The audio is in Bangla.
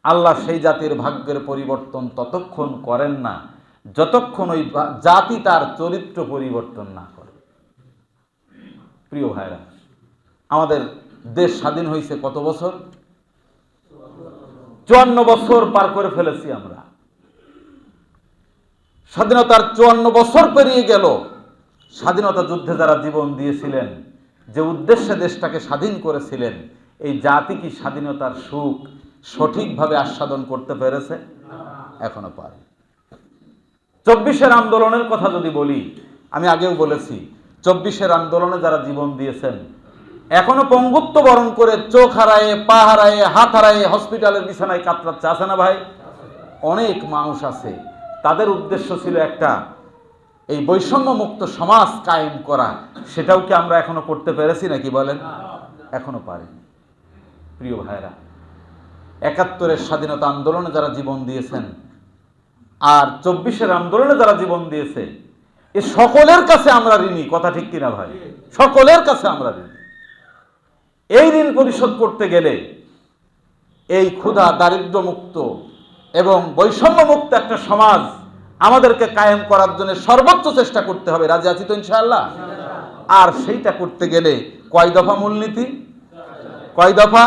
আল্লাহ সেই জাতির ভাগ্যের পরিবর্তন ততক্ষণ করেন না যতক্ষণ ওই জাতি তার চরিত্র পরিবর্তন না করে। প্রিয় ভাইরা, আমাদের দেশ স্বাধীন হয়েছে কত বছর? 54 বছর পার করে ফেলেছি আমরা। স্বাধীনতার 54 বছর পেরিয়ে গেল। স্বাধীনতা যুদ্ধে যারা জীবন দিয়েছিলেন, যে উদ্দেশ্যে দেশটাকে স্বাধীন করেছিলেন, এই জাতি কি স্বাধীনতার সুখ সঠিকভাবে আস্বাদন করতে পেরেছে? এখনো পারে। 24-এর আন্দোলনের কথা যদি বলি, আমি আগেও বলেছি, 24-এর আন্দোলনে যারা জীবন দিয়েছেন, এখনো পঙ্গুত্ব বরণ করে চোখ হারায়, পা হারায়, হাত হারায় হসপিটালের বিছানায় কাতরাচ্ছে, আছে না ভাই? অনেক মানুষ আছে। তাদের উদ্দেশ্য ছিল একটা, এই বৈষম্য মুক্ত সমাজ কায়েম করা। সেটাও কি আমরা এখনো করতে পেরেছি নাকি বলেন? এখনো পারিনি। প্রিয় ভাইরা, 71-এর স্বাধীনতা আন্দোলনে যারা জীবন দিয়েছেন আর 24-এর আন্দোলনে যারা জীবন দিয়েছে, এ সকলের কাছে আমরা ঋণী। কথা ঠিক কিনা ভাই? সকলের কাছে আমরা ঋণী। এই ঋণ পরিশোধ করতে গেলে এই ক্ষুধা দারিদ্র মুক্ত এবং বৈষম্য মুক্ত একটা সমাজ আমাদেরকে কায়েম করার জন্য সর্বোচ্চ চেষ্টা করতে হবে। রাজি আছি তো ইনশাআল্লাহ? আর সেইটা করতে গেলে কয় দফা মূলনীতি? কয় দফা?